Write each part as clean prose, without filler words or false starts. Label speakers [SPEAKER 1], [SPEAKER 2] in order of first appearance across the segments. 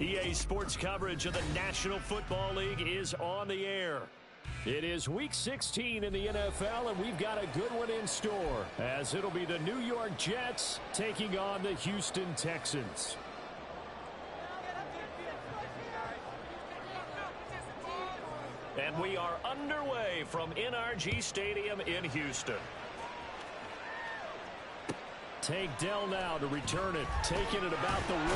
[SPEAKER 1] EA Sports coverage of the National Football League is on the air. It is Week 16 in the NFL, and we've got a good one in store, as it'll be the New York Jets taking on the Houston Texans. And we are underway from NRG Stadium in Houston. Take Dell now to return it, taking it about the 1.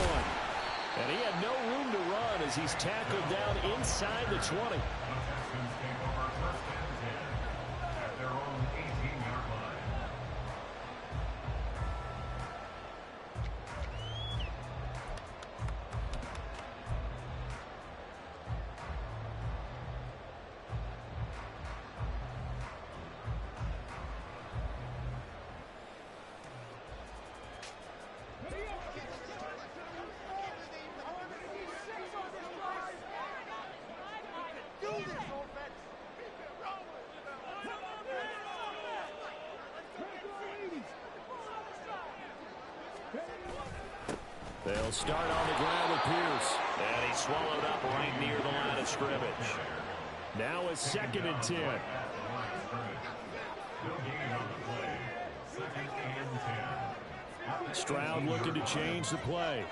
[SPEAKER 1] And he had no room to run as he's tackled down inside the 20. They'll start on the ground with Pierce. And he's swallowed up right near the line of scrimmage. Now a 2nd and 10. Stroud looking to change the play.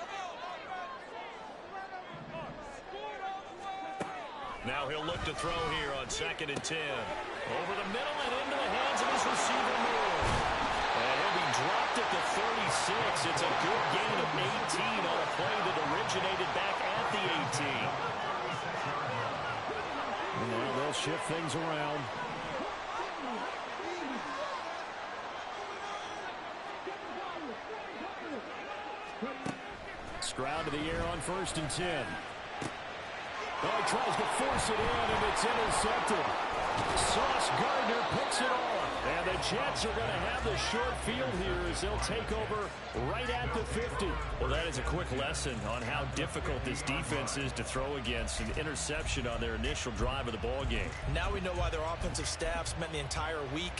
[SPEAKER 1] Now he'll look to throw here on 2nd and 10. Over the middle and into the hands of his receiver, Moore. And he'll be dropped at the 36. It's a good gain of 18 on a play that originated back at the 18. Well, they'll shift things around. Stroud to the air on 1st and 10. Oh, he tries to force it in, and it's intercepted. Sauce Gardner picks it off. And the Jets are going to have the short field here as they'll take over right at the 50. Well, that is a quick lesson on how difficult this defense is to throw against. An interception on their initial drive of the ball game.
[SPEAKER 2] Now we know why their offensive staff spent the entire week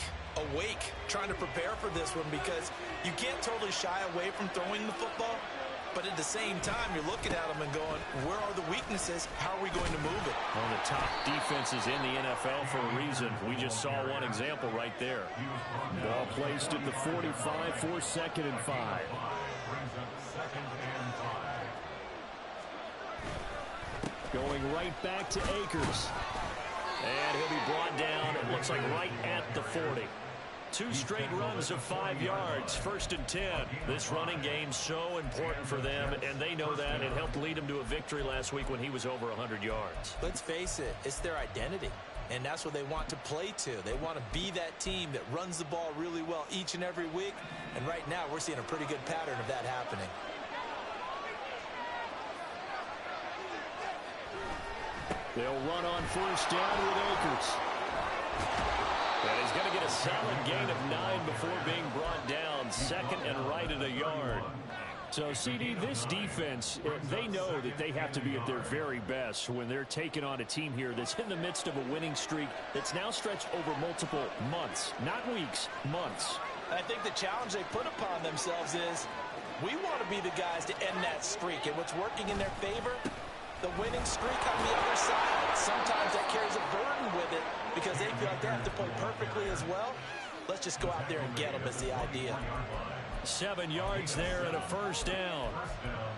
[SPEAKER 2] awake trying to prepare for this one, because you can't totally shy away from throwing the football. But at the same time, you're looking at them and going, where are the weaknesses? How are we going to move it?
[SPEAKER 1] One of the top defenses in the NFL for a reason. We just saw one example right there. Ball placed at the 45 for 2nd and 5. Going right back to Akers. And he'll be brought down, it looks like right at the 40. 2 straight runs of 5 yards, 1st and 10. This running game so important for them, and they know that. It helped lead them to a victory last week when he was over 100 yards.
[SPEAKER 2] Let's face it, it's their identity, and that's what they want to play to. They want to be that team that runs the ball really well each and every week, and right now we're seeing a pretty good pattern of that happening.
[SPEAKER 1] They'll run on 1st down with Akers. And he's going to get a solid gain of 9 before being brought down, 2nd and right at a yard. So, CD, this defense, they know that they have to be at their very best when they're taking on a team here that's in the midst of a winning streak that's now stretched over multiple months, not weeks, months.
[SPEAKER 2] I think the challenge they put upon themselves is we want to be the guys to end that streak, and what's working in their favor, the winning streak on the other side. Sometimes that carries a burden with it because they feel like they have to play perfectly as well. Let's just go out there and get them is the idea.
[SPEAKER 1] 7 yards there and a 1st down.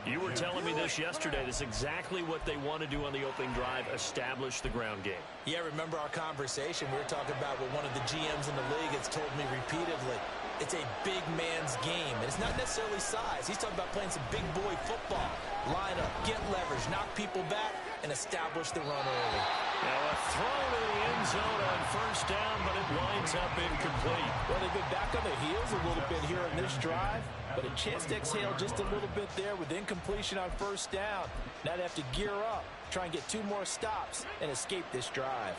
[SPEAKER 1] You were telling me this yesterday. This is exactly what they want to do on the opening drive, establish the ground game.
[SPEAKER 2] Yeah, remember our conversation? We were talking about what one of the GMs in the league has told me repeatedly. It's a big man's game, and it's not necessarily size. He's talking about playing some big boy football. Line up, get leverage, knock people back, and establish the run early.
[SPEAKER 1] Now a throw to the end zone on 1st down, but it winds up incomplete.
[SPEAKER 2] Well, they've been back on their heels a little bit here in this drive, but a chance to exhale just a little bit there with incompletion on 1st down. Now they have to gear up, try and get 2 more stops, and escape this drive.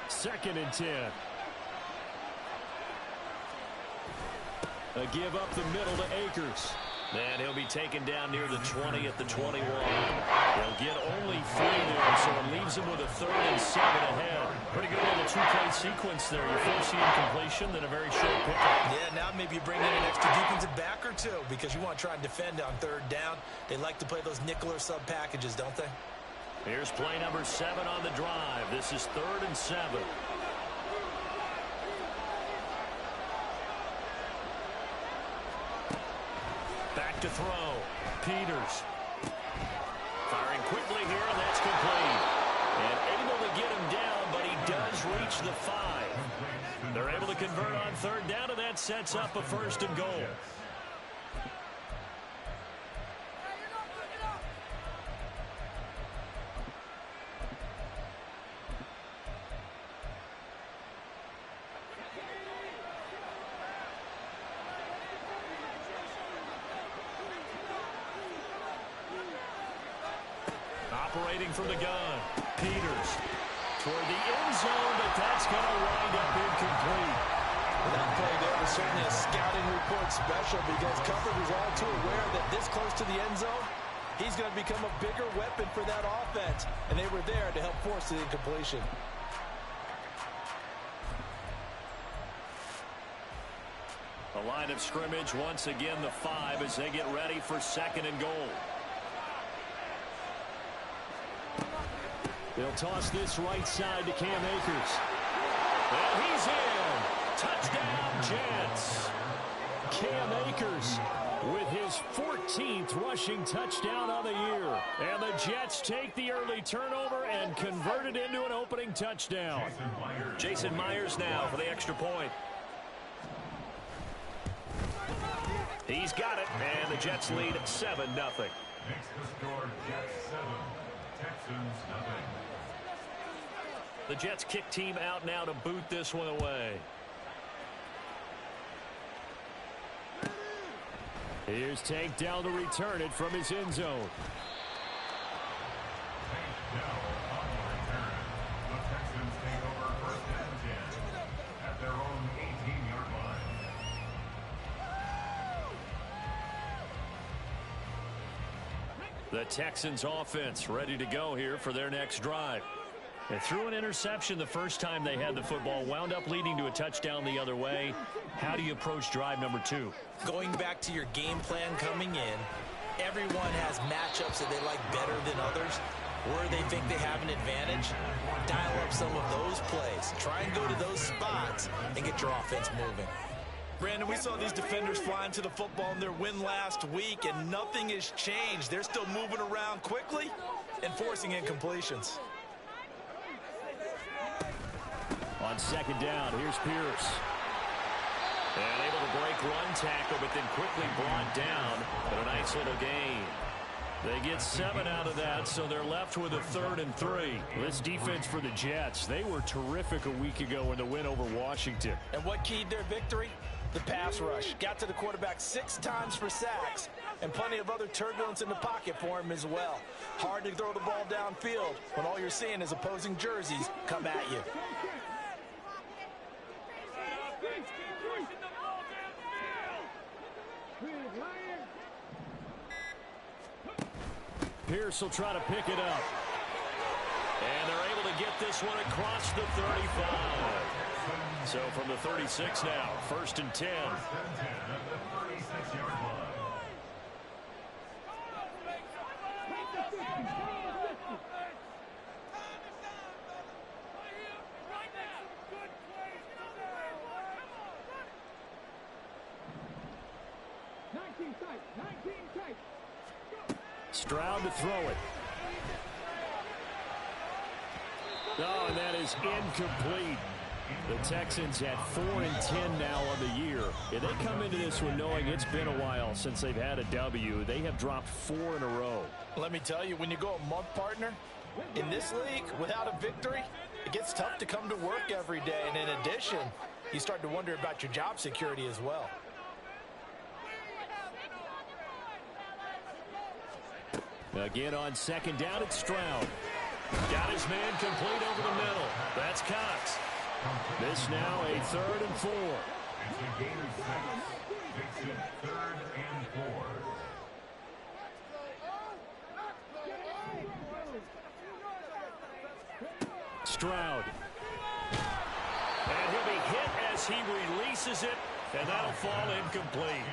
[SPEAKER 1] 2nd and 10. A give up the middle to Akers. And he'll be taken down near the 20 at the 21. They'll get only 3 there, so it leaves him with a 3rd and 7 ahead. Pretty good little 2-play sequence there. You force the incompletion, then a very short pickup.
[SPEAKER 2] Yeah, now maybe you bring in an extra defensive back or too, because you want to try and defend on third down. They like to play those nickel or sub packages, don't they?
[SPEAKER 1] Here's play number 7 on the drive. This is 3rd and 7. Back to throw. Peters. Firing quickly here, and that's complete. And able to get him down, but he does reach the 5. They're able to convert on third down, and that sets up a 1st and goal. Operating from the gun, Peters toward the end zone, but that's going to wind up incomplete.
[SPEAKER 2] That play there was certainly a scouting report special because coverage was all too aware that this close to the end zone, he's going to become a bigger weapon for that offense, and they were there to help force the incompletion.
[SPEAKER 1] The line of scrimmage, once again the 5 as they get ready for 2nd and goal. They'll toss this right side to Cam Akers. And he's in. Touchdown, Jets. Cam Akers with his 14th rushing touchdown of the year. And the Jets take the early turnover and convert it into an opening touchdown. Jason Myers now for the extra point. He's got it, and the Jets lead 7-0.
[SPEAKER 3] Makes the score Jets 7, Texans nothing.
[SPEAKER 1] The Jets kick team out now to boot this one away. Here's Tank Dell to return it from his end zone.
[SPEAKER 3] Tank Dell on the return. The Texans take over 1st and 10 at their own 18-yard line.
[SPEAKER 1] The Texans offense ready to go here for their next drive. They threw an interception the first time they had the football, wound up leading to a touchdown the other way. How do you approach drive number 2?
[SPEAKER 2] Going back to your game plan coming in, everyone has matchups that they like better than others, where they think they have an advantage. Dial up some of those plays. Try and go to those spots and get your offense moving. Brandon, we saw these defenders flying to the football in their win last week, and nothing has changed. They're still moving around quickly and forcing incompletions.
[SPEAKER 1] On 2nd down, here's Pierce. And able to break one tackle, but then quickly brought down. But a nice little gain. They get 7 out of that, so they're left with a 3rd and 3. This defense for the Jets, they were terrific a week ago in the win over Washington.
[SPEAKER 2] And what keyed their victory? The pass rush. Got to the quarterback 6 times for sacks, and plenty of other turbulence in the pocket for him as well. Hard to throw the ball downfield when all you're seeing is opposing jerseys come at you.
[SPEAKER 1] Pierce will try to pick it up. And they're able to get this one across the 35. So from the 36 now, 1st and 10.
[SPEAKER 3] 1st and 10 at the 36-yard line.
[SPEAKER 1] Stroud to throw it. Oh, and that is incomplete. The Texans at 4 and 10 now on the year. Yeah, they come into this one knowing it's been a while since they've had a W. They have dropped 4 in a row.
[SPEAKER 2] Let me tell you, when you go a month, partner, in this league, without a victory, it gets tough to come to work every day. And in addition, you start to wonder about your job security as well.
[SPEAKER 1] Again on 2nd down, it's Stroud. Got his man complete over the middle. That's Cox. This now a 3rd and 4.
[SPEAKER 3] It's a gain of 6. Makes it 3rd and 4.
[SPEAKER 1] Stroud. And he'll be hit as he releases it, and that'll fall incomplete.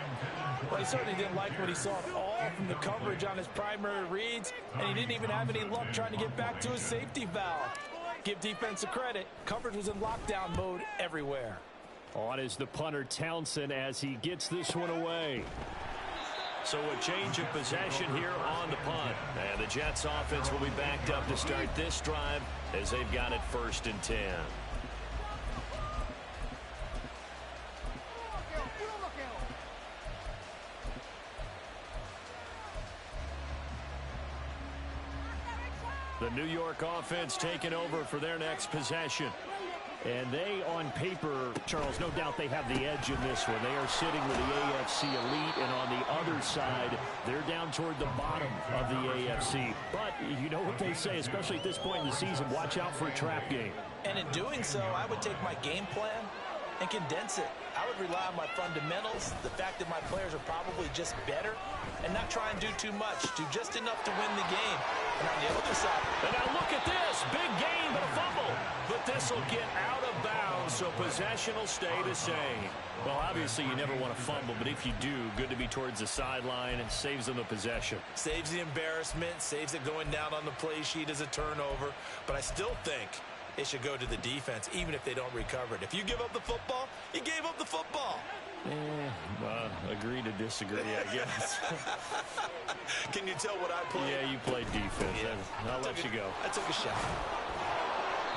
[SPEAKER 2] Well, he certainly didn't like what he saw at all from the coverage on his primary reads, and he didn't even have any luck trying to get back to his safety valve. Give defense a credit. Coverage was in lockdown mode everywhere.
[SPEAKER 1] On is the punter Townsend as he gets this one away. So a change of possession here on the punt. And the Jets offense will be backed up to start this drive as they've got it 1st and 10. The New York offense taking over for their next possession. And they, on paper, Charles, no doubt they have the edge in this one. They are sitting with the AFC elite, and on the other side, they're down toward the bottom of the AFC. But you know what they say, especially at this point in the season, watch out for a trap game.
[SPEAKER 2] And in doing so, I would take my game plan and condense it. I would rely on my fundamentals, the fact that my players are probably just better, and not try and do too much, do just enough to win the game. And on the other side,
[SPEAKER 1] and now look at this, big game, but a fumble. But this will get out of bounds, so possession will stay the same. Well, obviously you never want to fumble, but if you do, good to be towards the sideline and saves them the possession.
[SPEAKER 2] Saves the embarrassment, saves it going down on the play sheet as a turnover, but I still think it should go to the defense, even if they don't recover it. If you give up the football, you gave up the football.
[SPEAKER 1] Agree to disagree, I guess.
[SPEAKER 2] Can you tell what I played?
[SPEAKER 1] Yeah, you played defense. Yeah. I'll let you go.
[SPEAKER 2] I took a shot.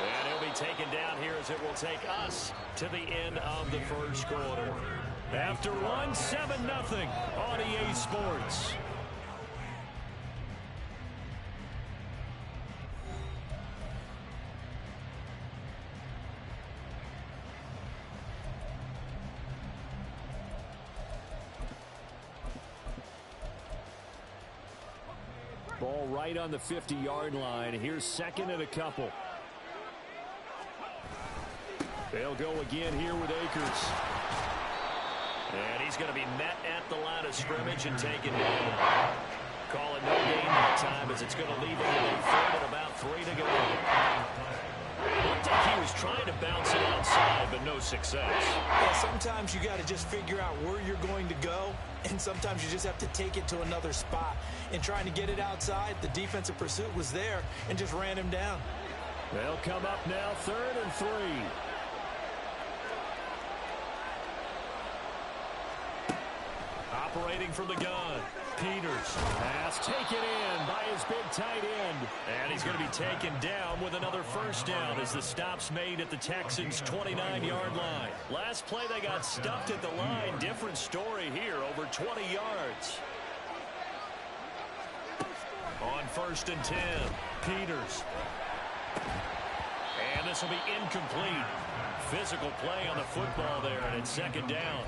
[SPEAKER 1] And he'll be taken down here as it will take us to the end of the first quarter. After one, 7-0 on EA Sports. Ball right on the 50-yard line. Here's 2nd and a couple. They'll go again here with Akers. And he's going to be met at the line of scrimmage and taken down. Call it no gain that time as it's going to leave him with a 3rd and about 3 to go. Looked like he was trying to bounce it outside, but no success.
[SPEAKER 2] Yeah, sometimes you got to just figure out where you're going to go, and sometimes you just have to take it to another spot. In trying to get it outside, the defensive pursuit was there and just ran him down.
[SPEAKER 1] They'll come up now 3rd and 3. Operating from the gun. Peters. Pass taken in by his big tight end. And he's going to be taken down with another 1st down as the stop's made at the Texans' 29-yard line. Last play they got stuffed at the line. Different story here, over 20 yards. On 1st and 10, Peters. And this will be incomplete. Physical play on the football there, and it's 2nd down.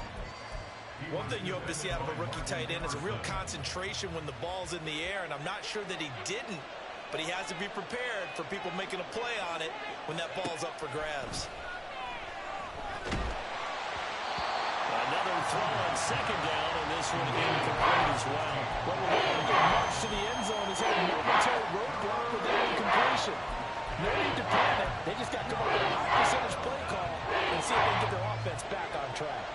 [SPEAKER 2] One thing you hope to see out of a rookie tight end is a real concentration when the ball's in the air, and I'm not sure that he didn't, but he has to be prepared for people making a play on it when that ball's up for grabs.
[SPEAKER 1] Another throw on 2nd down, and this one incomplete as well.
[SPEAKER 2] Well, the march to the end zone is a momentary roadblock with that incompletion. No need to panic. They just got to come up with a high percentage play call and see if they can get their offense back on track.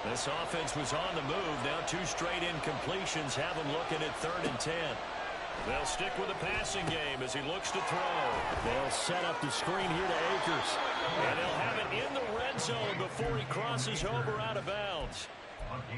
[SPEAKER 1] This offense was on the move. Now 2 straight incompletions have him looking at 3rd and 10. They'll stick with the passing game as he looks to throw. They'll set up the screen here to Akers. And they'll have it in the red zone before he crosses over out of bounds.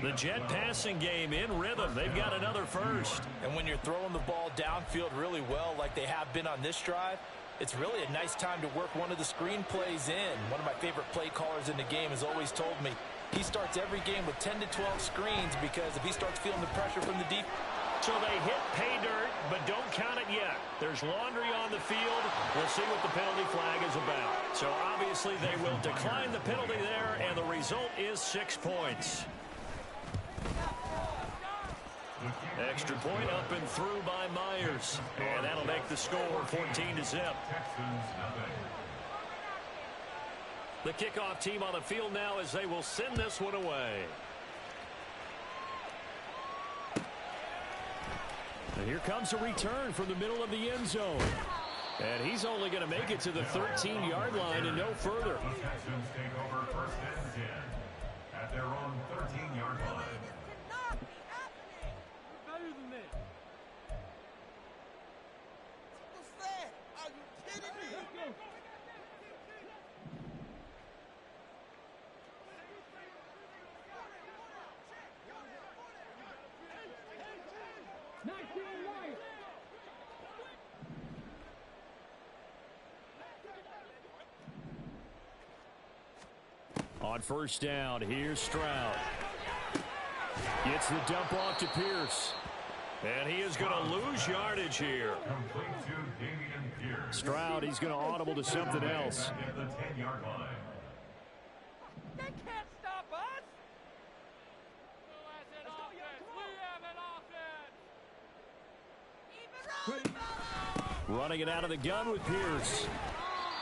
[SPEAKER 1] The Jet passing game in rhythm. They've got another 1st.
[SPEAKER 2] And when you're throwing the ball downfield really well like they have been on this drive, it's really a nice time to work one of the screen plays in. One of my favorite play callers in the game has always told me he starts every game with 10 to 12 screens because if he starts feeling the pressure from the deep.
[SPEAKER 1] So they hit pay dirt, but don't count it yet. There's laundry on the field. We'll see what the penalty flag is about. So obviously they will decline the penalty there, and the result is 6 points. Extra point up and through by Myers. And that'll make the score 14-0. The kickoff team on the field now as they will send this one away. And here comes a return from the middle of the end zone. And he's only going to make it to the 13-yard line and no further.
[SPEAKER 3] The Texans take over 1st and 10 at their own 13-yard line.
[SPEAKER 1] On first down, here's Stroud. Gets the dump off to Pierce. And he is going to lose yardage here. Stroud, he's going to audible to something else.
[SPEAKER 3] At the 10-yard line.
[SPEAKER 4] They can't stop us.
[SPEAKER 1] Running it out of the gun with Pierce.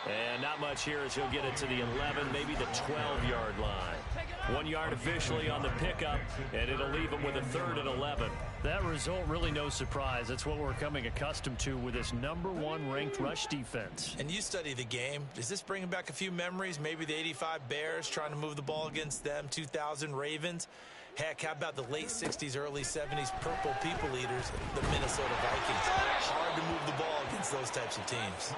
[SPEAKER 1] And not much here as he'll get it to the 11, maybe the 12-yard line. 1 yard officially on the pickup, and it'll leave him with a 3rd and 11.
[SPEAKER 5] That result, really no surprise. That's what we're coming accustomed to with this #1 ranked rush defense.
[SPEAKER 2] And you study the game. Is this bringing back a few memories? Maybe the 85 Bears trying to move the ball against them, 2000 Ravens. Heck, how about the late 60s, early 70s Purple People Eaters, the Minnesota Vikings? Hard to move the ball against those types of teams.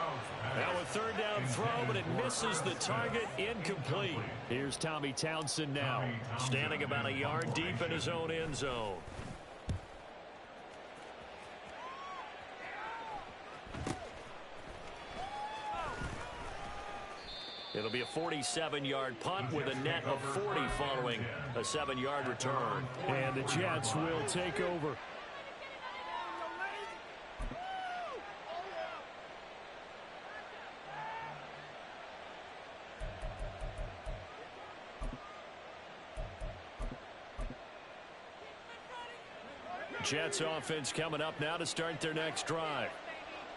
[SPEAKER 1] Now a 3rd down throw, but it misses the target, incomplete. Here's Tommy Townsend now, standing about a yard deep in his own end zone. It'll be a 47-yard punt with a net of 40 following a 7-yard return.
[SPEAKER 5] And the Jets will take over.
[SPEAKER 1] Jets offense coming up now to start their next drive.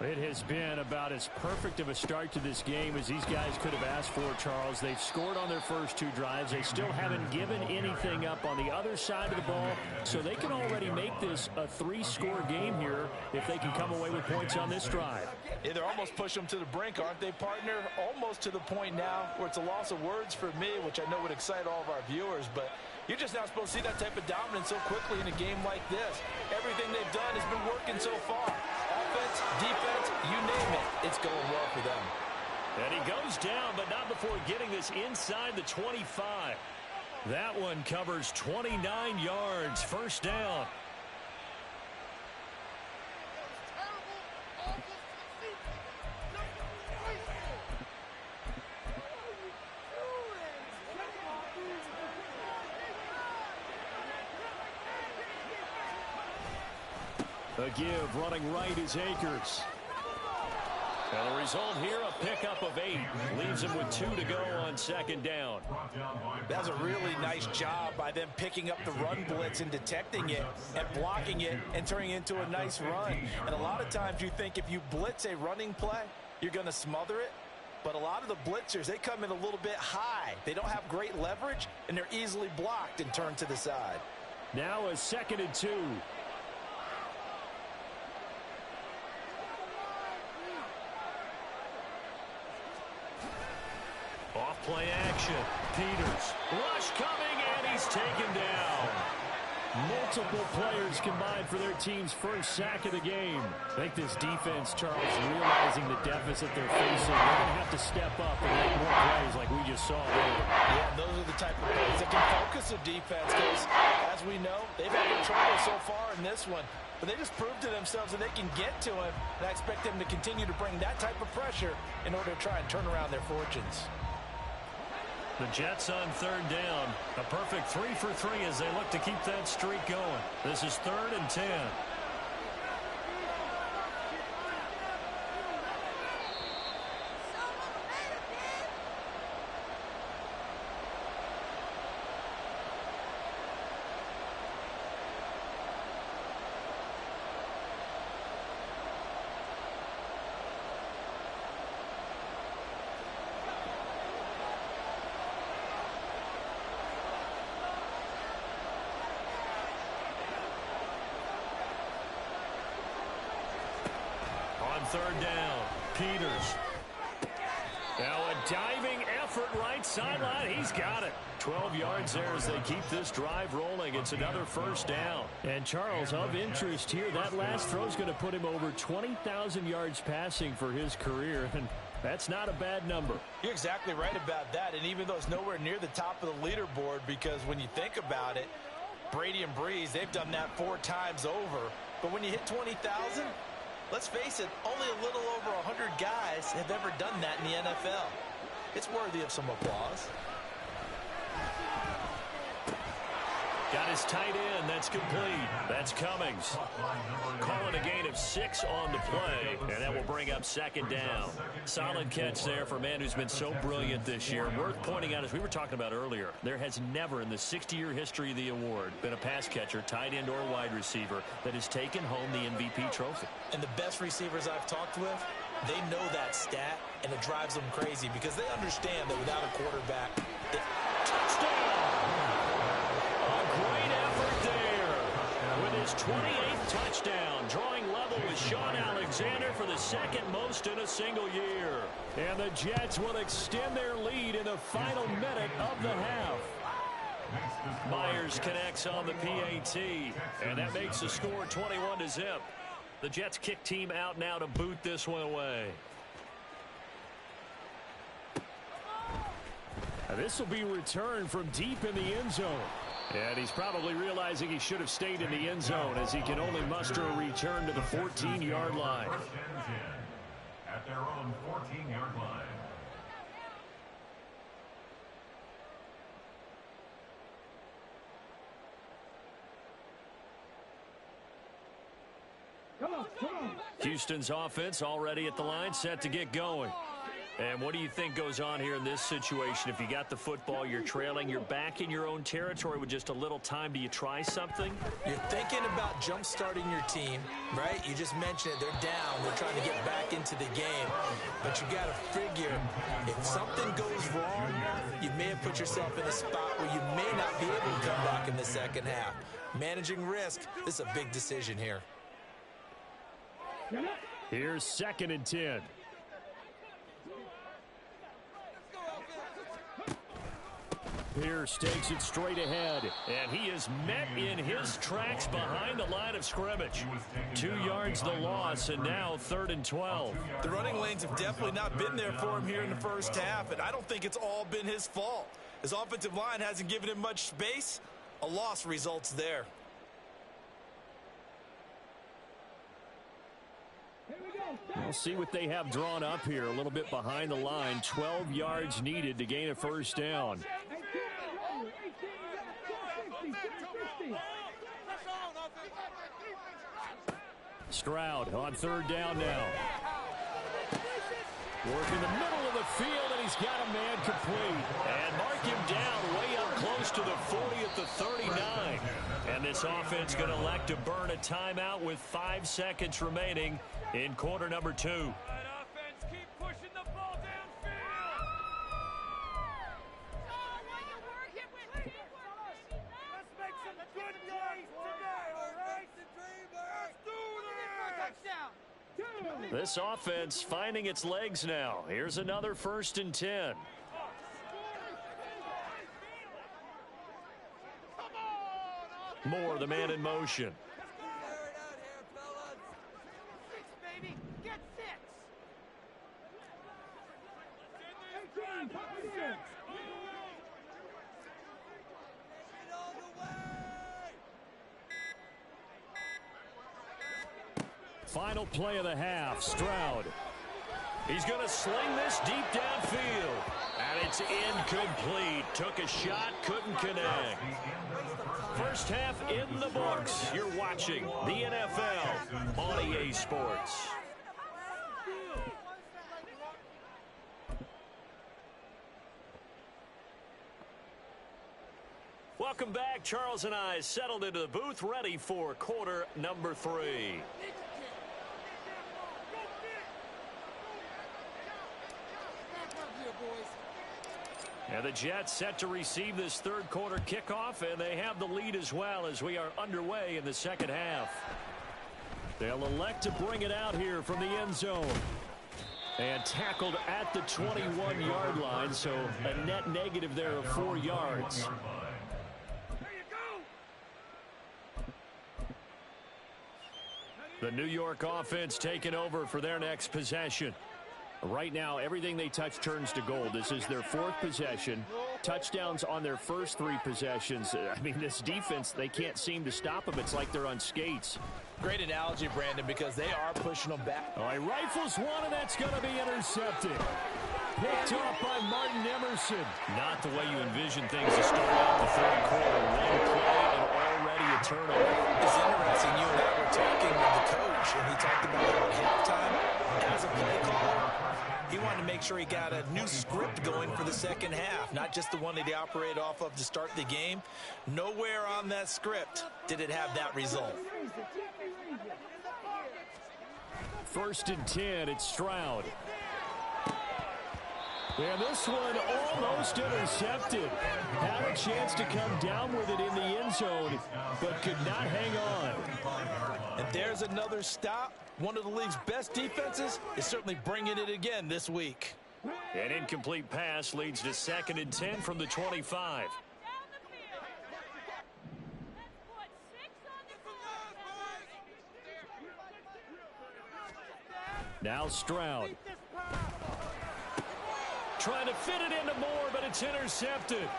[SPEAKER 5] It has been about as perfect of a start to this game as these guys could have asked for, Charles. They've scored on their first 2 drives. They still haven't given anything up on the other side of the ball, so they can already make this a 3-score game here if they can come away with points on this drive.
[SPEAKER 2] Yeah, they're almost pushing them to the brink, aren't they, partner? Almost to the point now where it's a loss of words for me, which I know would excite all of our viewers, but you're just not supposed to see that type of dominance so quickly in a game like this. Everything they've done has been working so far. Offense, defense, you name it, it's going well for them.
[SPEAKER 1] And he goes down, but not before getting this inside the 25. That one covers 29 yards, first down. A give, running right is Akers. And the result here, a pickup of 8. Leaves him with 2 to go on 2nd down.
[SPEAKER 2] That's a really nice job by them picking up the run blitz and detecting it and blocking it and turning it into a nice run. And a lot of times you think if you blitz a running play, you're going to smother it. But a lot of the blitzers, they come in a little bit high. They don't have great leverage, and they're easily blocked and turned to the side.
[SPEAKER 1] Now a 2nd and 2. Off-play action. Peters. Rush coming, and he's taken down.
[SPEAKER 5] Multiple players combined for their team's first sack of the game. I think this defense, Charles, realizing the deficit they're facing, they're going to have to step up and make more plays like we just saw there.
[SPEAKER 2] Yeah, those are the type of plays that can focus a defense because, as we know, they've had their trouble so far in this one. But they just proved to themselves that they can get to him, and I expect them to continue to bring that type of pressure in order to try and turn around their fortunes.
[SPEAKER 1] The Jets on 3rd down. A perfect 3 for 3 as they look to keep that streak going. This is 3rd and 10. On 3rd down, Peters. Now a diving effort right sideline. He's got it. 12 yards there as they keep this drive rolling. It's another first down.
[SPEAKER 5] And Charles, of interest here, that last throw is going to put him over 20,000 yards passing for his career, and that's not a bad number.
[SPEAKER 2] You're exactly right about that, and even though it's nowhere near the top of the leaderboard, because when you think about it, Brady and Breeze, they've done that 4 times over. But when you hit 20,000, let's face it, only a little over 100 guys have ever done that in the NFL. It's worthy of some applause.
[SPEAKER 1] Got his tight end. That's complete. That's Cummings. Calling a gain of 6 on the play, and that will bring up second down. Solid catch there for a man who's been so brilliant this year. Worth pointing out, as we were talking about earlier, there has never in the 60-year history of the award been a pass catcher, tight end, or wide receiver that has taken home the MVP trophy.
[SPEAKER 2] And the best receivers I've talked with, they know that stat, and it drives them crazy because they understand that without a quarterback,
[SPEAKER 1] touchdown! A great effort there with his 28th touchdown, drawing level with Sean Alexander for the second most in a single year.
[SPEAKER 5] And the Jets will extend their lead in the final minute of the half.
[SPEAKER 1] Myers connects on the PAT, and that makes the score 21-0. The Jets kick team out now to boot this one away.
[SPEAKER 5] This will be returned from deep in the end zone. And he's probably realizing he should have stayed in the end zone as he can only muster a return to the 14-yard line.
[SPEAKER 3] At their own 14-yard line.
[SPEAKER 1] Houston's offense already at the line, set to get going. And what do you think goes on here in this situation? If you got the football, you're trailing, you're back in your own territory with just a little time. Do you try something?
[SPEAKER 2] you're thinking about jump-starting your team, right? You just mentioned it. They're down. They're trying to get back into the game. But you got to figure, if something goes wrong, you may have put yourself in a spot where you may not be able to come back in the second half. Managing risk, this is a big decision here.
[SPEAKER 5] Here's 2nd and 10. Pierce takes it straight ahead.
[SPEAKER 1] And he is met in his tracks behind the line of scrimmage. 2 yards the loss, and now 3rd and 12.
[SPEAKER 2] The running lanes have definitely not been there for him here in the first half, and I don't think it's all been his fault. His offensive line hasn't given him much space. A loss results there.
[SPEAKER 5] We'll see what they have drawn up here. A little bit behind the line. 12 yards needed to gain a first down. Stroud on 3rd down now. Working the middle of the field, and he's got a man complete.
[SPEAKER 1] And mark him down way up close to the 40 at the 39. And this offense going to elect to burn a timeout with 5 seconds remaining in quarter number 2.
[SPEAKER 4] Offense, keep pushing the ball downfield. Let's make some good plays today, all right? Let's do this!
[SPEAKER 1] This offense finding its legs now. Here's another 1st and 10. Moore, the man in motion.
[SPEAKER 5] Final play of the half, Stroud.
[SPEAKER 1] He's going to sling this deep downfield. And it's incomplete. Took a shot, couldn't connect. First half in the books. You're watching the NFL on EA Sports. Welcome back. Charles and I settled into the booth, ready for quarter number 3. And the Jets set to receive this 3rd quarter kickoff, and they have the lead as well as we are underway in the second half.
[SPEAKER 5] They'll elect to bring it out here from the end zone. And tackled at the 21-yard line, so a net negative there of 4 yards.
[SPEAKER 1] The New York offense taking over for their next possession.
[SPEAKER 5] Right now, everything they touch turns to gold. This is their 4th possession. Touchdowns on their first 3 possessions. I mean, this defense, they can't seem to stop them. It's like they're on skates.
[SPEAKER 2] Great analogy, Brandon, because they are pushing them back.
[SPEAKER 5] All right, rifles one, and that's going to be intercepted. Picked off by Martin Emerson.
[SPEAKER 1] Not the way you envision things to start out the 3rd quarter. One play, and
[SPEAKER 5] a turnover.
[SPEAKER 2] It's interesting. You and I were talking with the coach, and he talked about how at halftime, as a play caller, he wanted to make sure he got a new script going for the second half, not just the one that he operated off of to start the game. Nowhere on that script did it have that result.
[SPEAKER 5] 1st and 10, it's Stroud. And this one almost intercepted. Had a chance to come down with it in the end zone, but could not hang on.
[SPEAKER 2] And there's another stop. One of the league's best defenses is certainly bringing it again this week.
[SPEAKER 5] An incomplete pass leads to 2nd and 10 from the 25. Now Stroud. Trying to fit it into Moore, but it's intercepted.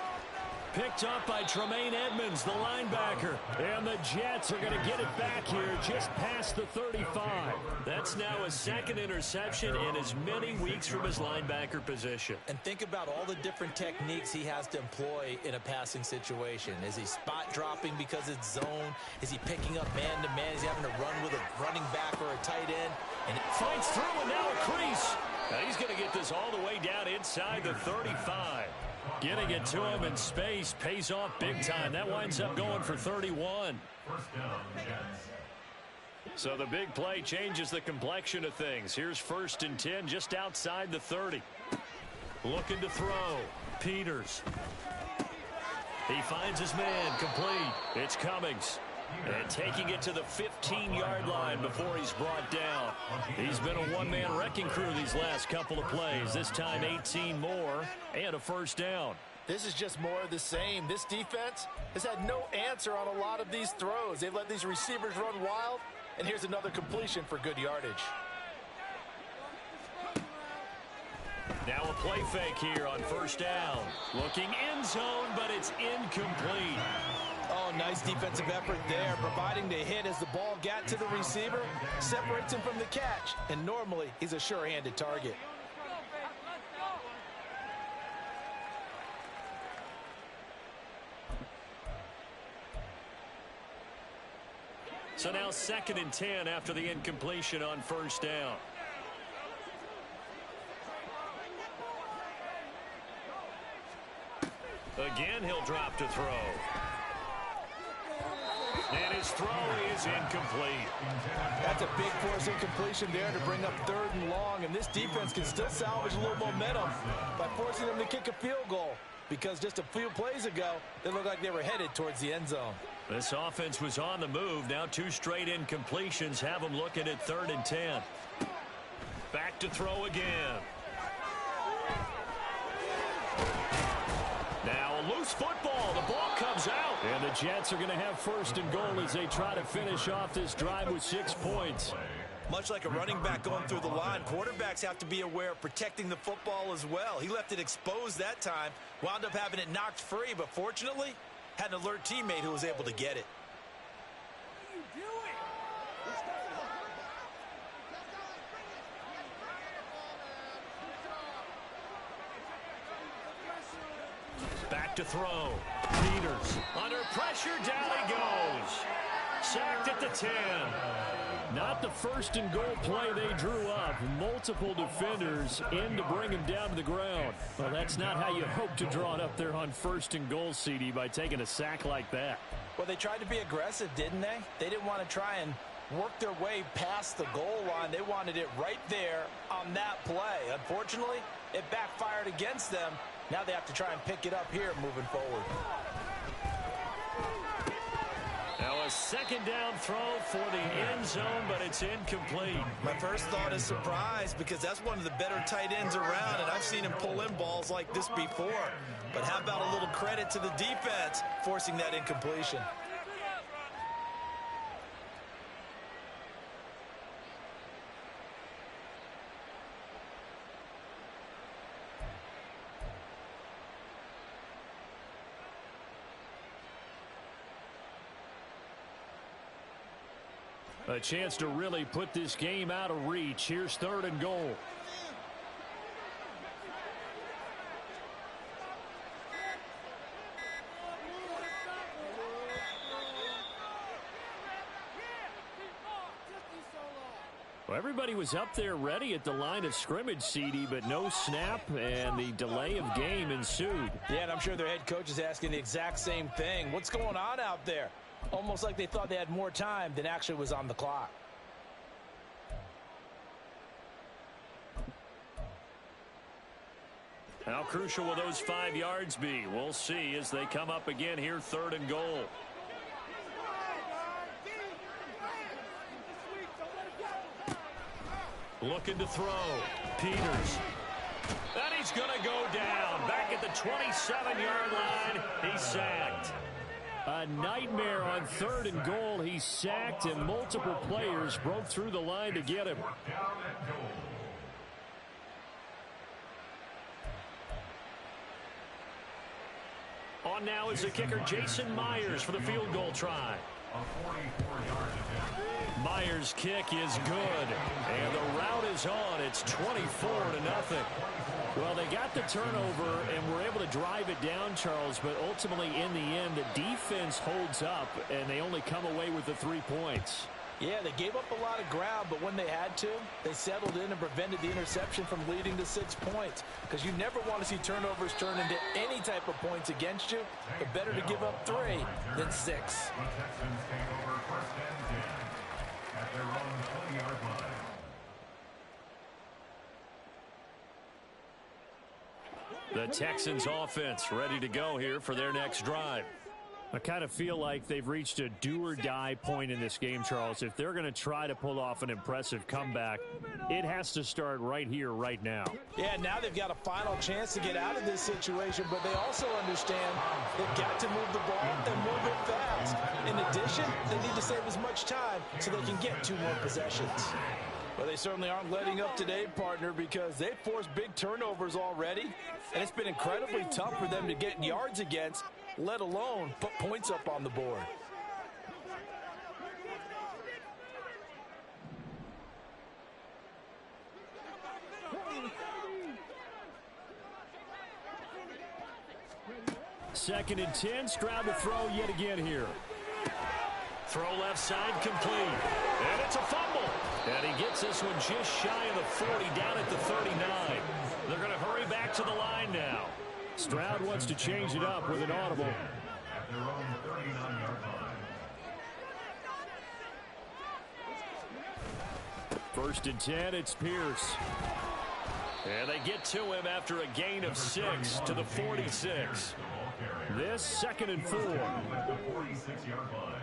[SPEAKER 5] Picked up by Tremaine Edmonds, the linebacker. And the Jets are going to get it back here just past the 35. That's now a 2nd interception in as many weeks from his linebacker position.
[SPEAKER 2] And think about all the different techniques he has to employ in a passing situation. Is he spot dropping because it's zone? Is he picking up man-to-man? Is he having to run with a running back or a tight end?
[SPEAKER 5] And it fights through, and now a crease. Now he's going to get this all the way down inside the 35. Getting it to him in space pays off big time. That winds up going for 31. So the big play changes the complexion of things. Here's 1st and 10 just outside the 30. Looking to throw. Peters. He finds his man complete. It's Cummings. And taking it to the 15-yard line before he's brought down. He's been a one-man wrecking crew these last couple of plays. This time 18 more and a 1st down.
[SPEAKER 6] This is just more of the same. This defense has had no answer on a lot of these throws. They've let these receivers run wild, and here's another completion for good yardage.
[SPEAKER 5] Now a play fake here on 1st down. Looking end zone, but it's incomplete.
[SPEAKER 2] Oh, nice defensive effort there, providing the hit as the ball got to the receiver, separates him from the catch, and normally he's a sure-handed target.
[SPEAKER 5] So now 2nd and 10 after the incompletion on 1st down. Again, he'll drop to throw. And his throw is incomplete.
[SPEAKER 2] That's a big force incompletion there to bring up 3rd and long, and this defense can still salvage a little momentum by forcing them to kick a field goal, because just a few plays ago, they looked like they were headed towards the end zone.
[SPEAKER 5] This offense was on the move. Now 2 straight incompletions have them looking at 3rd and 10. Back to throw again. Now a loose football. The ball comes out. And the Jets are going to have 1st and goal as they try to finish off this drive with 6 points.
[SPEAKER 2] Much like a running back going through the line, quarterbacks have to be aware of protecting the football as well. He left it exposed that time, wound up having it knocked free, but fortunately, had an alert teammate who was able to get it.
[SPEAKER 5] Back to throw. Peters under pressure. Down he goes. Sacked at the 10. Not the 1st and goal play they drew up. Multiple defenders in to bring him down to the ground. Well, that's not how you hope to draw it up there on 1st and goal, CD, by taking a sack like that.
[SPEAKER 2] Well, they tried to be aggressive, didn't they? They didn't want to try and work their way past the goal line. They wanted it right there on that play. Unfortunately, it backfired against them. Now they have to try and pick it up here moving forward.
[SPEAKER 5] Now a 2nd down throw for the end zone, but it's incomplete.
[SPEAKER 2] My first thought is surprise, because that's one of the better tight ends around, and I've seen him pull in balls like this before. But how about a little credit to the defense forcing that incompletion?
[SPEAKER 5] A chance to really put this game out of reach. Here's 3rd and goal. Well, everybody was up there ready at the line of scrimmage, CD, but no snap, and the delay of game ensued.
[SPEAKER 2] Yeah, and I'm sure their head coach is asking the exact same thing. What's going on out there? Almost like they thought they had more time than actually was on the clock.
[SPEAKER 5] How crucial will those 5 yards be? We'll see as they come up again here, 3rd and goal. Looking to throw. Peters. And he's going to go down. Back at the 27-yard line. He's sacked. A nightmare on 3rd and goal. He's sacked, and multiple players broke through the line to get him. On now is the kicker, Jason Myers, for the field goal try. Myers' kick is good, and the route is on. It's 24-0. Well, they got the turnover and were able to drive it down, Charles, but ultimately in the end, the defense holds up, and they only come away with the 3 points.
[SPEAKER 2] Yeah, they gave up a lot of ground, but when they had to, they settled in and prevented the interception from leading to 6 points. Because you never want to see turnovers turn into any type of points against you, but better to give up 3 than 6.
[SPEAKER 3] The Texans take over 1st and 10 at their own 20-yard line.
[SPEAKER 5] The Texans offense ready to go here for their next drive. I kind of feel like they've reached a do-or-die point in this game, Charles. If they're going to try to pull off an impressive comeback, it has to start right here, right now.
[SPEAKER 2] Yeah, now they've got a final chance to get out of this situation, but they also understand they've got to move the ball and move it fast. In addition, they need to save as much time so they can get 2 more possessions. Well, they certainly aren't letting up today, partner, because they've forced big turnovers already, and it's been incredibly tough for them to get yards against, let alone put points up on the board.
[SPEAKER 5] Second and 10, Stroud to throw yet again here. Throw left side complete. And it's a fumble. And he gets this one just shy of the 40, down at the 39. They're going to hurry back to the line now. Stroud wants to change it up with an audible.
[SPEAKER 3] At their own 39-yard line.
[SPEAKER 5] 1st and 10, it's Pierce. And they get to him after a gain of 6 to the 46. This 2nd and 4.
[SPEAKER 3] At the 46-yard line.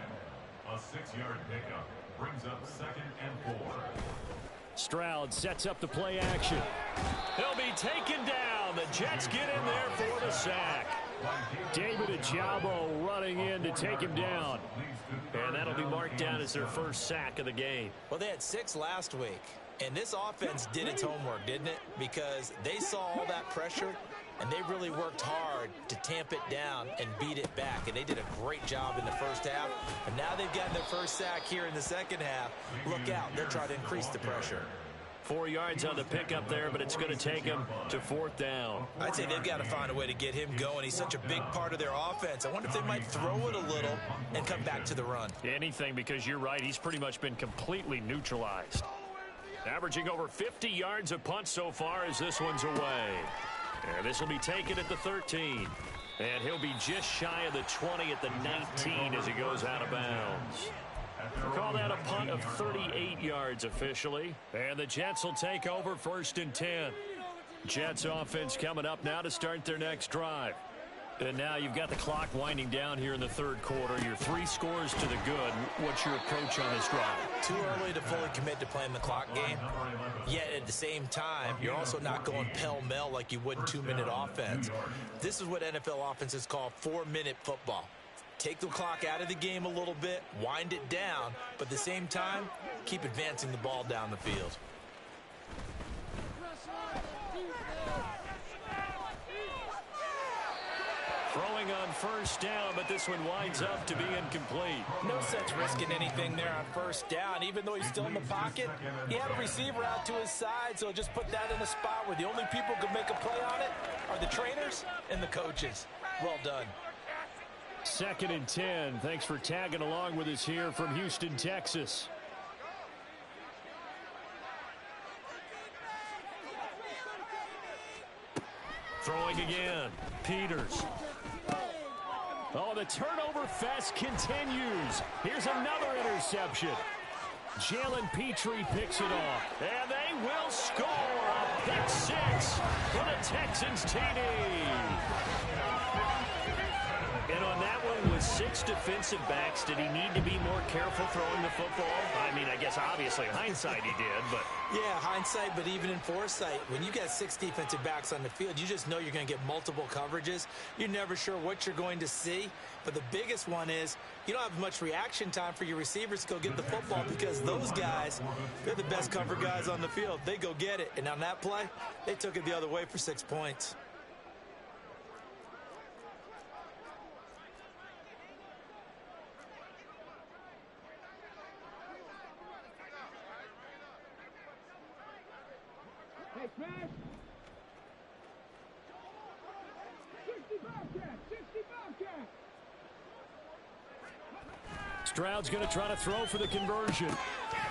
[SPEAKER 3] A 6-yard pickup brings up 2nd and 4.
[SPEAKER 5] Stroud sets up the play action. He'll be taken down. The Jets get in there for the sack. David Ajabo running in to take him down. And that'll be marked down as their first sack of the game.
[SPEAKER 2] Well, they had 6 last week, and this offense did its homework, didn't it? Because they saw all that pressure, and they really worked hard to tamp it down and beat it back. And they did a great job in the first half. And now they've gotten their first sack here in the second half. Look out. They're trying to increase the pressure.
[SPEAKER 5] 4 yards on the pickup there, but it's going to take him to 4th down.
[SPEAKER 2] I'd say they've got to find a way to get him going. He's such a big part of their offense. I wonder if they might throw it a little and come back to the run.
[SPEAKER 5] Anything, because you're right. He's pretty much been completely neutralized. Averaging over 50 yards a punt so far as this one's away. And this will be taken at the 13. And he'll be just shy of the 20 at the 19 as he goes out of bounds. We'll call that a punt of 38 yards officially. And the Jets will take over 1st and 10. Jets offense coming up now to start their next drive. And now you've got the clock winding down here in the 3rd quarter. Your 3 scores to the good. What's your approach on this drive?
[SPEAKER 2] Too early to fully commit to playing the clock game. Yet at the same time, you're also not going pell-mell like you would in 2-minute offense. This is what NFL offenses call 4-minute football. Take the clock out of the game a little bit, wind it down, but at the same time, keep advancing the ball down the field.
[SPEAKER 5] Throwing on 1st down, but this one winds up to be incomplete.
[SPEAKER 2] No sense risking anything there on 1st down. Even though he's still in the pocket, he had a receiver out to his side, so just put that in a spot where the only people who can make a play on it are the trainers and the coaches. Well done.
[SPEAKER 5] 2nd and 10. Thanks for tagging along with us here from Houston, Texas. Throwing again. Peters. Oh, the turnover fest continues. Here's another interception. Jalen Petrie picks it off. And they will score a pick six for the Texans TD. And on that one, with 6 defensive backs, did he need to be more careful throwing the football? I mean, I guess obviously hindsight he did, but...
[SPEAKER 2] Yeah, hindsight, but even in foresight, when you got 6 defensive backs on the field, you just know you're going to get multiple coverages. You're never sure what you're going to see. But the biggest one is you don't have much reaction time for your receivers to go get the football because those guys, they're the best cover guys on the field. They go get it. And on that play, they took it the other way for 6 points.
[SPEAKER 4] Hey, Smash! 60 Bobcat! 60 Bobcat!
[SPEAKER 5] Stroud's going to try to throw for the conversion.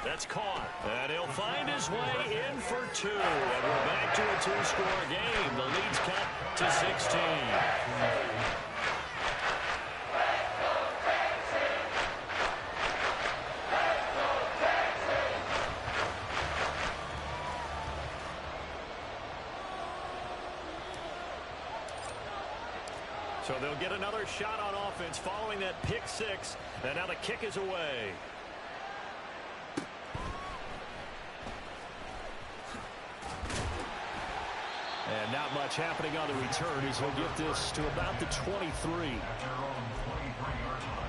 [SPEAKER 5] That's caught. And he'll find his way in for 2. And we're back to a 2-score game. The lead's cut to 16. So they'll get another shot on offense following that pick 6. And now the kick is away. And not much happening on the return as he'll get this to about the 23.
[SPEAKER 3] At their own 23-yard line.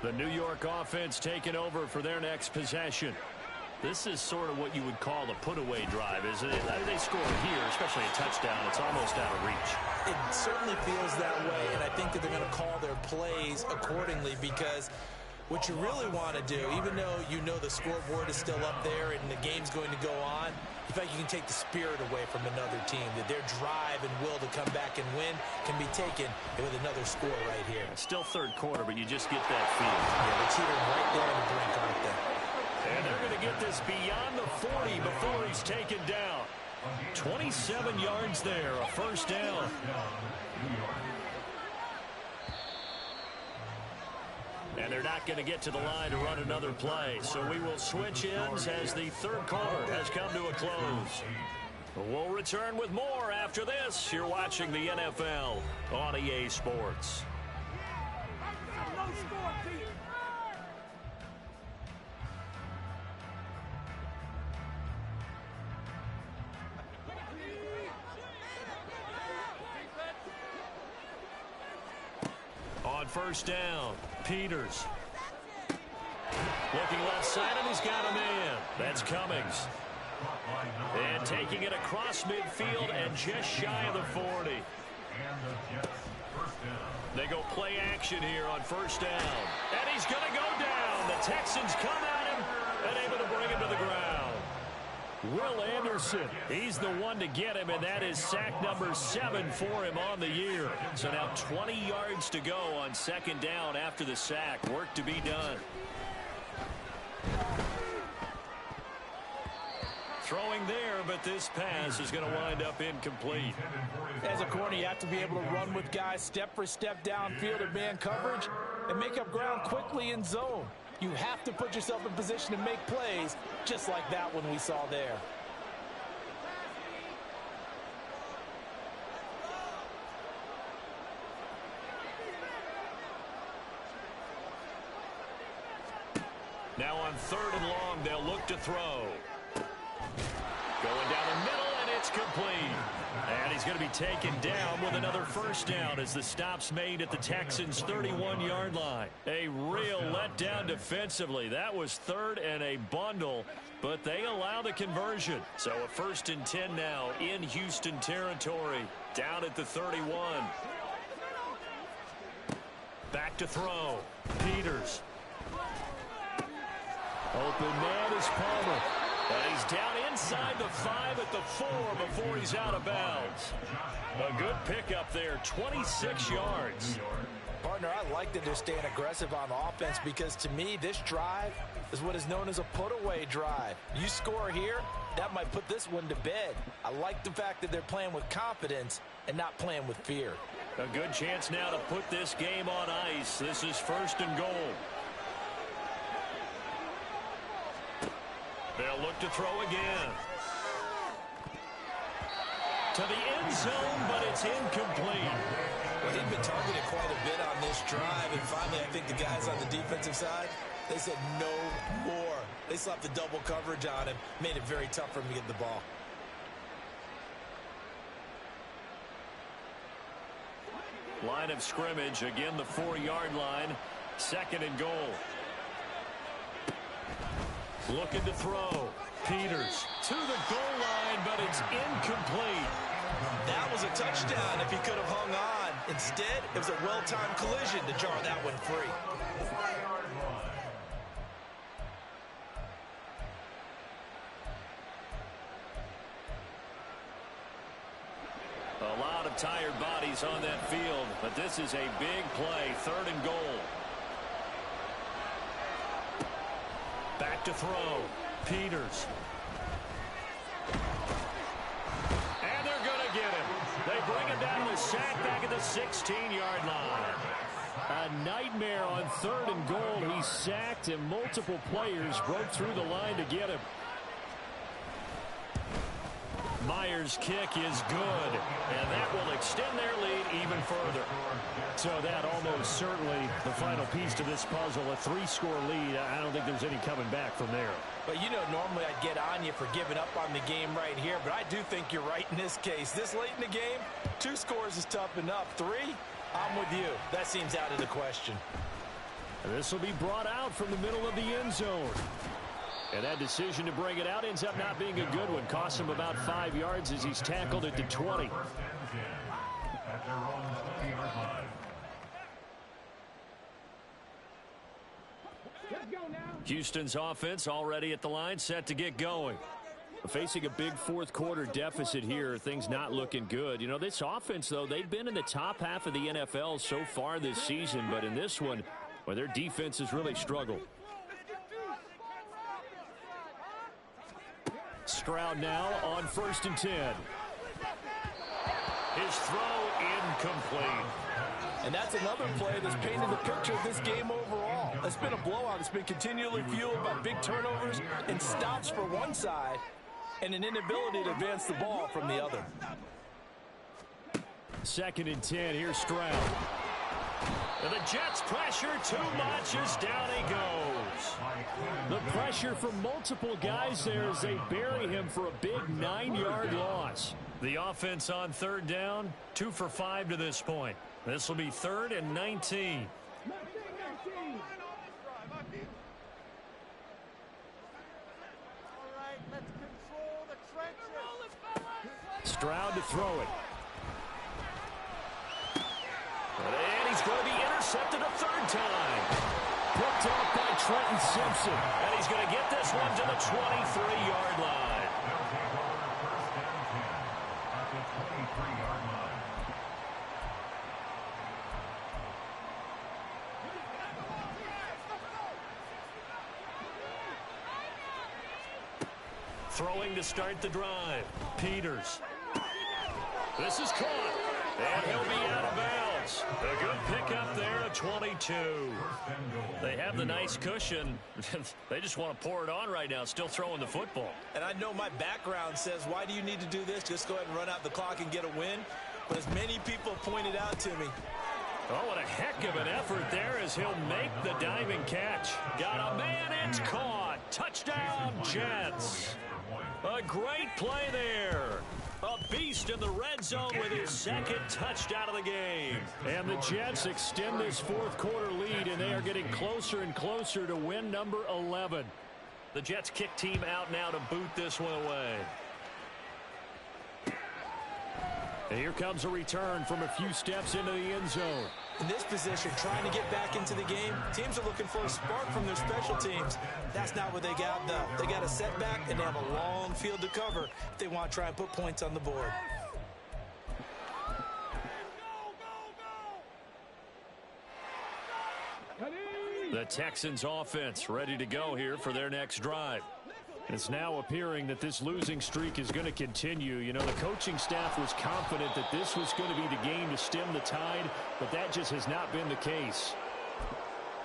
[SPEAKER 5] The New York offense taking over for their next possession. This is sort of what you would call a put-away drive, isn't it? I mean, they score here, especially a touchdown. It's almost out of reach.
[SPEAKER 2] It certainly feels that way, and I think that they're going to call their plays accordingly because what you really want to do, even though you know the scoreboard is still up there and the game's going to go on, you feel like you can take the spirit away from another team, that their drive and will to come back and win can be taken with another score right here.
[SPEAKER 5] It's still third quarter, but you just get that feel.
[SPEAKER 2] Yeah, they're teetering right there in the brink, aren't they?
[SPEAKER 5] And they're going to get this beyond the 40 before he's taken down. 27 yards there, a first down. And they're not going to get to the line to run another play. So we will switch ends as the third quarter has come to a close. We'll return with more after this. You're watching the NFL on EA Sports.
[SPEAKER 4] No score, Pete!
[SPEAKER 5] On first down, Peters. Looking left side, and he's got a man. That's Cummings. And taking it across midfield and just shy of the 40. They go play action here on first down. And he's going to go down. The Texans come at him and able to bring him to the ground. Will Anderson, he's the one to get him, and that is sack number 7 for him on the year. So now 20 yards to go on second down after the sack. Work to be done. Throwing there, but this pass is going to wind up incomplete.
[SPEAKER 2] As a corner, you have to be able to run with guys step for step downfield in man coverage and make up ground quickly in zone. You have to put yourself in position to make plays, just like that one we saw there.
[SPEAKER 5] Now on third and long, they'll look to throw. Going down the middle, and it's complete. And he's going to be taken down with another first down as the stop's made at the Texans' 31-yard line. A real letdown defensively. That was third and a bundle, but they allow the conversion. So a 1st and 10 now in Houston territory, down at the 31. Back to throw. Peters. Open man is Palmer.
[SPEAKER 1] And he's down inside the 5 at the 4 before he's out of bounds. A good pickup there, 26 yards.
[SPEAKER 2] Partner, I like that they're staying aggressive on offense because to me, this drive is what is known as a put-away drive. You score here, that might put this one to bed. I like the fact that they're playing with confidence and not playing with fear.
[SPEAKER 1] A good chance now to put this game on ice. This is 1st and goal. They'll look to throw again. To the end zone, but it's incomplete.
[SPEAKER 2] Well, he'd been targeted quite a bit on this drive, and finally I think the guys on the defensive side, they said no more. They slapped the double coverage on him, made it very tough for him to get the ball.
[SPEAKER 1] Line of scrimmage, again the 4-yard line. 2nd and goal. Looking to throw. Peters to the goal line, but it's incomplete.
[SPEAKER 2] That was a touchdown if he could have hung on. Instead, it was a well-timed collision to jar that one free.
[SPEAKER 1] A lot of tired bodies on that field, but this is a big play. 3rd and goal. Back to throw. Peters. And they're going to get him. They bring him down to the sack back at the 16-yard line.
[SPEAKER 5] A nightmare on 3rd and goal. He sacked and multiple players broke through the line to get him.
[SPEAKER 1] Myers' kick is good, and that will extend their lead even further.
[SPEAKER 5] So that almost certainly the final piece to this puzzle, a 3-score lead. I don't think there's any coming back from there.
[SPEAKER 2] But you know, normally I'd get on you for giving up on the game right here, but I do think you're right in this case. This late in the game, 2 scores is tough enough. 3, I'm with you. That seems out of the question.
[SPEAKER 5] And this will be brought out from the middle of the end zone. And that decision to bring it out ends up not being a good one. Costs him about 5 yards as he's tackled at the 20.
[SPEAKER 1] Houston's offense already at the line, set to get going.
[SPEAKER 5] Facing a big 4th quarter deficit here, things not looking good. You know, this offense, though, they've been in the top half of the NFL so far this season, but in this one, well, their defense has really struggled. Stroud now on 1st and 10.
[SPEAKER 1] His throw incomplete.
[SPEAKER 2] And that's another play that's painted the picture of this game overall. It's been a blowout. It's been continually fueled by big turnovers and stops for one side and an inability to advance the ball from the other.
[SPEAKER 5] 2nd and 10. Here's Stroud.
[SPEAKER 1] And the Jets pressure too much as down he goes.
[SPEAKER 5] The pressure from multiple guys there as they bury him for a big 9-yard loss.
[SPEAKER 1] The offense on 3rd down, 2 for 5 to this point. This will be 3rd and 19.
[SPEAKER 5] Stroud to throw it.
[SPEAKER 1] And he's going to be intercepted a 3rd time.
[SPEAKER 5] Picked off by Trenton Simpson.
[SPEAKER 1] And he's going to get this one to the 23-yard line. Throwing to start the drive. Peters. This is caught. And he'll be out of bounds. A good pickup there at 22. They have the nice cushion. They just want to pour it on right now, still throwing the football.
[SPEAKER 2] And I know my background says, why do you need to do this? Just go ahead and run out the clock and get a win. But as many people pointed out to me,
[SPEAKER 1] oh, what a heck of an effort there as he'll make the diving catch. Got a man, it's caught. Touchdown, Jets. A great play there. A beast in the red zone with his 2nd touchdown of the game.
[SPEAKER 5] And the Jets extend this 4th quarter lead, and they are getting closer and closer to win number 11.
[SPEAKER 1] The Jets kick team out now to boot this one away.
[SPEAKER 5] And here comes a return from a few steps into the end zone.
[SPEAKER 2] In this position, trying to get back into the game, teams are looking for a spark from their special teams. That's not what they got, though. They got a setback, and they have a long field to cover if they want to try and put points on the board.
[SPEAKER 5] The Texans offense ready to go here for their next drive. It's now appearing that this losing streak is going to continue. You know, the coaching staff was confident that this was going to be the game to stem the tide, but that just has not been the case.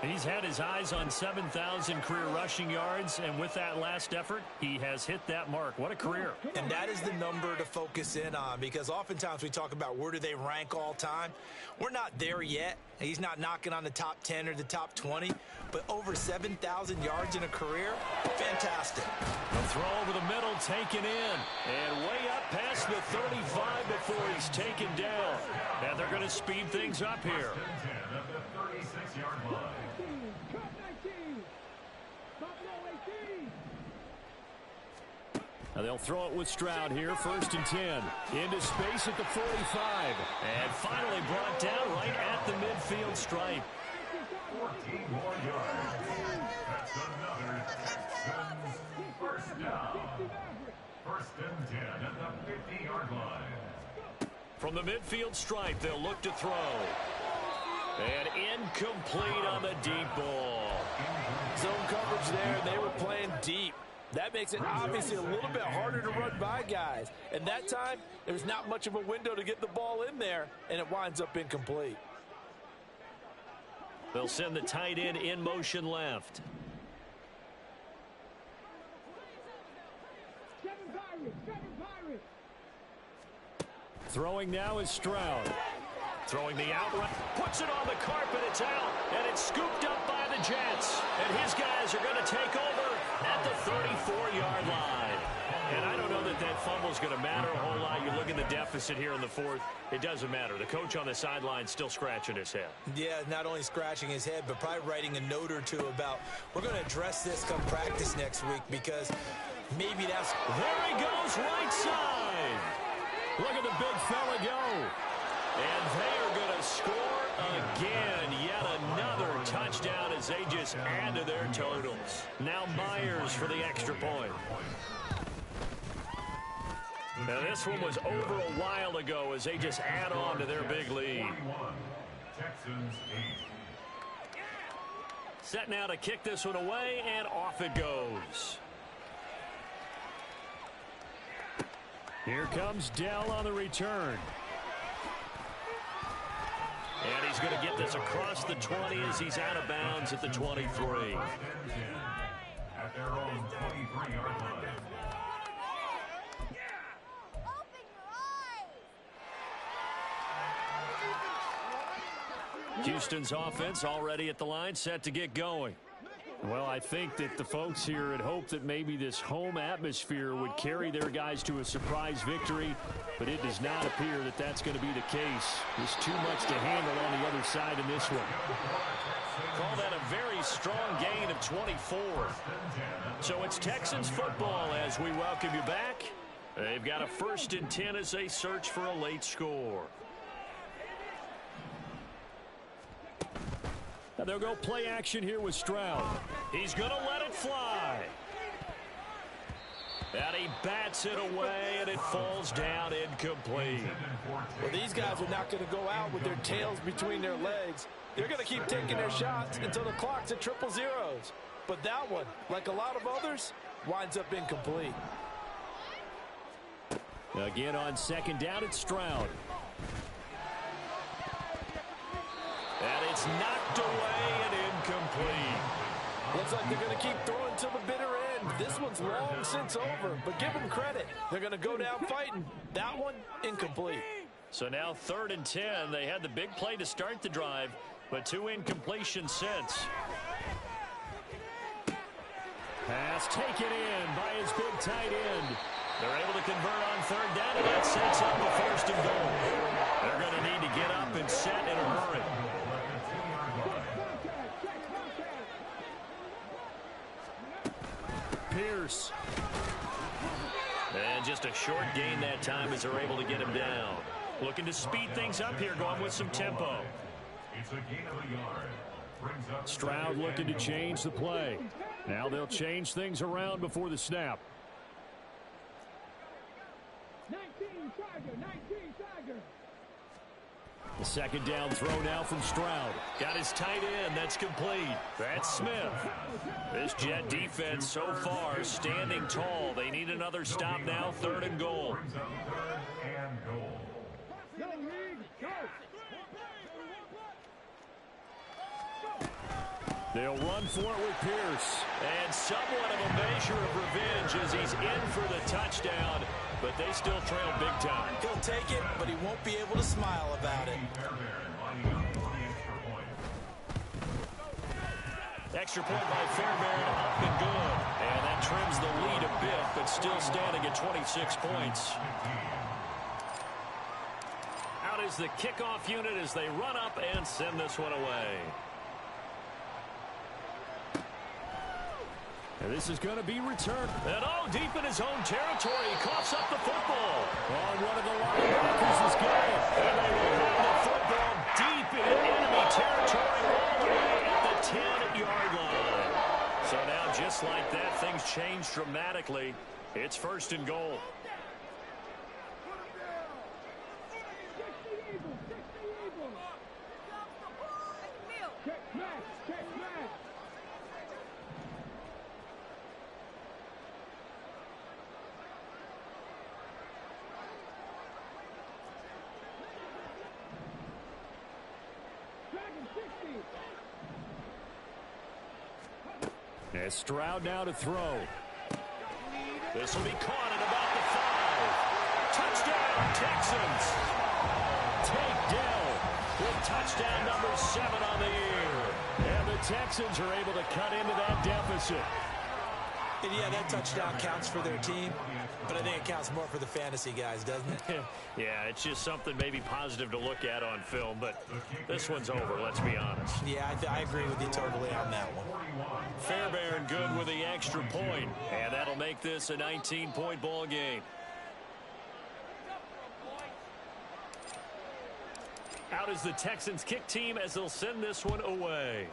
[SPEAKER 5] He's had his eyes on 7,000 career rushing yards, and with that last effort, he has hit that mark. What a career.
[SPEAKER 2] And that is the number to focus in on, because oftentimes we talk about where do they rank all time. We're not there yet. He's not knocking on the top 10 or the top 20, but over 7,000 yards in a career, fantastic.
[SPEAKER 5] A throw over the middle, taken in, and way up past the 35 before he's taken down. And they're going to speed things up here.
[SPEAKER 3] At the 36-yard line.
[SPEAKER 5] Now they'll throw it with Stroud here, 1st and 10. Into space at the 45. And finally brought down right at the midfield stripe.
[SPEAKER 3] 14 more yards. That's another Texans first down. 1st and 10 at the 50-yard line.
[SPEAKER 5] From the midfield stripe, they'll look to throw. And incomplete on the deep ball.
[SPEAKER 6] Zone coverage there, and they were playing deep. That makes it obviously a little bit harder to run by guys. And that time, there was not much of a window to get the ball in there, and it winds up incomplete.
[SPEAKER 5] They'll send the tight end in motion left. Throwing now is Stroud. Throwing the outright, puts it on the carpet, it's out, and it's scooped up by the Jets. And his guys are going to take over at the 34-yard line. And I don't know that that fumble's going to matter a whole lot. You look at the deficit here in the 4th, it doesn't matter. The coach on the sideline still scratching his head.
[SPEAKER 2] Yeah, not only scratching his head, but probably writing a note or two about, we're going to address this come practice next week, because maybe that's...
[SPEAKER 5] There he goes, right side. Look at the big fella go. And they are going to score again. Yet another touchdown as they just add to their totals. Now Myers for the extra point. Now this one was over a while ago as they just add on to their big lead.
[SPEAKER 3] Texans 8.
[SPEAKER 5] Set now to kick this one away, and off it goes. Here comes Dell on the return. And he's going to get this across the 20 as he's out of bounds at the 23.
[SPEAKER 3] At their own 23-yard line.
[SPEAKER 5] Houston's offense already at the line, set to get going. Well, I think that the folks here had hoped that maybe this home atmosphere would carry their guys to a surprise victory, but it does not appear that that's going to be the case. There's too much to handle on the other side in this one.
[SPEAKER 1] Call that a very strong gain of 24. So it's Texans football as we welcome you back. They've got a 1st and 10 as they search for a late score.
[SPEAKER 5] Now they'll go play action here with Stroud.
[SPEAKER 1] He's going to let it fly. And he bats it away, and it falls down incomplete.
[SPEAKER 6] Well, these guys are not going to go out with their tails between their legs. They're going to keep taking their shots until the clock's at 000. But that one, like a lot of others, winds up incomplete.
[SPEAKER 5] Again on 2nd down, it's Stroud.
[SPEAKER 1] And it's knocked away and incomplete.
[SPEAKER 6] Looks like they're going to keep throwing till the bitter end. This one's long since over, but give them credit. They're going to go down fighting. That one, incomplete.
[SPEAKER 1] So now 3rd and 10. They had the big play to start the drive, but 2 incompletions since.
[SPEAKER 5] Pass taken in by his big tight end.
[SPEAKER 1] They're able to convert on 3rd down, and that sets up the 1st and goal. They're going to need to get up and set in a hurry.
[SPEAKER 5] Pierce.
[SPEAKER 1] And just a short gain that time as they're able to get him down. Looking to speed things up here, going with some tempo.
[SPEAKER 3] It's It's a gain of a yard. Brings up
[SPEAKER 5] Stroud looking to change the play. Now they'll change things around before the snap.
[SPEAKER 4] 19 Tiger.
[SPEAKER 5] The second down throw now from Stroud.
[SPEAKER 1] Got his tight end. That's complete. That's Smith. This Jet defense so far standing tall. They need another stop now. 3rd and goal.
[SPEAKER 3] Brings up 3rd and goal.
[SPEAKER 5] They'll run for it with Pierce.
[SPEAKER 1] And somewhat of a measure of revenge as he's in for the touchdown, but they still trail big time.
[SPEAKER 2] He'll take it, but he won't be able to smile about it.
[SPEAKER 3] Fairbairn lining up for the extra point.
[SPEAKER 1] Extra point by Fairbairn, up and good. And that trims the lead a bit, but still standing at 26 points. Out is the kickoff unit as they run up and send this one away.
[SPEAKER 5] And this is going to be returned.
[SPEAKER 1] And deep in his own territory, he coughs up the football.
[SPEAKER 5] One of the linebackers is good.
[SPEAKER 1] And they will have the football deep in enemy territory all the way at the 10-yard line. So now, just like that, things change dramatically. It's 1st and goal.
[SPEAKER 5] As Stroud now to throw.
[SPEAKER 1] This will be caught at about the 5. Touchdown, Texans. Tank Dell with touchdown number 7 on the year.
[SPEAKER 5] And the Texans are able to cut into that deficit.
[SPEAKER 2] And yeah, that touchdown counts for their team, but I think it counts more for the fantasy guys, doesn't it?
[SPEAKER 1] Yeah, it's just something maybe positive to look at on film, but this one's over, let's be honest.
[SPEAKER 2] Yeah, I agree with you totally on that one.
[SPEAKER 1] Fairbairn good with the extra point, and that'll make this a 19-point ball game. Out is the Texans kick team as they'll send this one away.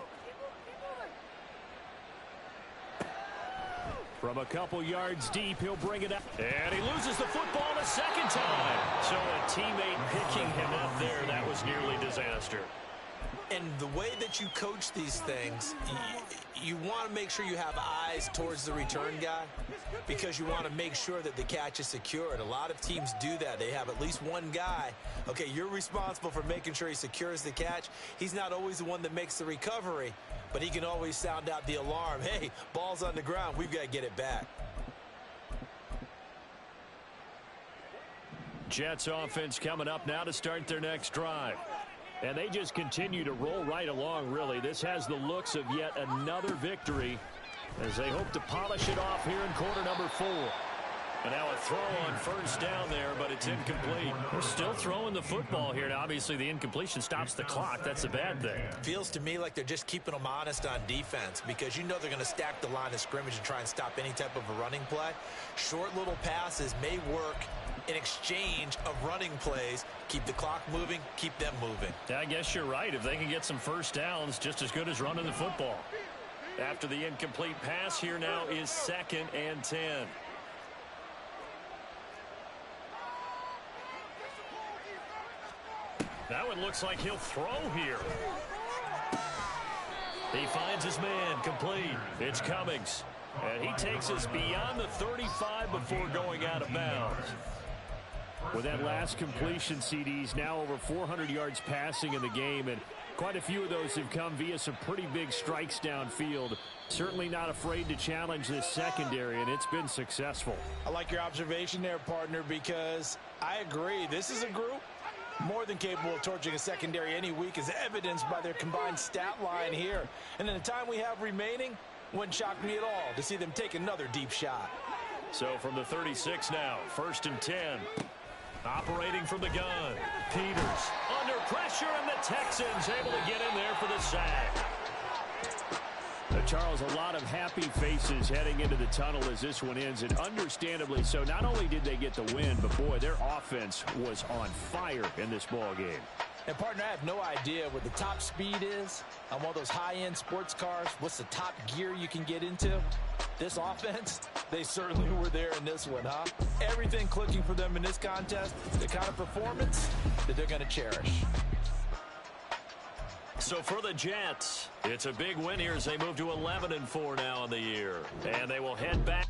[SPEAKER 5] From a couple yards deep, he'll bring it up.
[SPEAKER 1] And he loses the football the second time. So a teammate picking him up there, that was nearly disaster.
[SPEAKER 2] And the way that you coach these things, you want to make sure you have eyes towards the return guy because you want to make sure that the catch is secured. A lot of teams do that. They have at least one guy. Okay, you're responsible for making sure he secures the catch. He's not always the one that makes the recovery, but he can always sound out the alarm. Hey, ball's on the ground. We've got to get it back.
[SPEAKER 5] Jets offense coming up now to start their next drive. And they just continue to roll right along, really. This has the looks of yet another victory as they hope to polish it off here in quarter number 4.
[SPEAKER 1] And now a throw on 1st down there, but it's incomplete.
[SPEAKER 5] They're still throwing the football here. Now, obviously, the incompletion stops the clock. That's a bad thing.
[SPEAKER 2] Feels to me like they're just keeping them honest on defense because you know they're going to stack the line of scrimmage and try and stop any type of a running play. Short little passes may work in exchange of running plays. Keep the clock moving, keep them moving.
[SPEAKER 5] I guess you're right. If they can get some 1st downs, just as good as running the football.
[SPEAKER 1] After the incomplete pass, here now is 2nd and 10. That one looks like he'll throw here. He finds his man, complete. It's Cummings. And he takes us beyond the 35 before going out of bounds.
[SPEAKER 5] With that last completion, CDs now over 400 yards passing in the game, and quite a few of those have come via some pretty big strikes downfield. Certainly not afraid to challenge this secondary, and it's been successful.
[SPEAKER 6] I like your observation there, partner, because I agree. This is a group more than capable of torching a secondary any week, as evidenced by their combined stat line here. And in the time we have remaining, wouldn't shock me at all to see them take another deep shot.
[SPEAKER 1] So from the 36 now, 1st and 10. Operating from the gun. Peters under pressure, and the Texans able to get in there for the sack.
[SPEAKER 5] Charles, a lot of happy faces heading into the tunnel as this one ends, and understandably so. Not only did they get the win, but boy, their offense was on fire in this ball game.
[SPEAKER 2] And, partner, I have no idea what the top speed is on one of those high-end sports cars. What's the top gear you can get into? This offense, they certainly were there in this one, huh? Everything clicking for them in this contest, the kind of performance that they're going to cherish.
[SPEAKER 1] So for the Jets, it's a big win here as they move to 11-4 now in the year. And they will head back.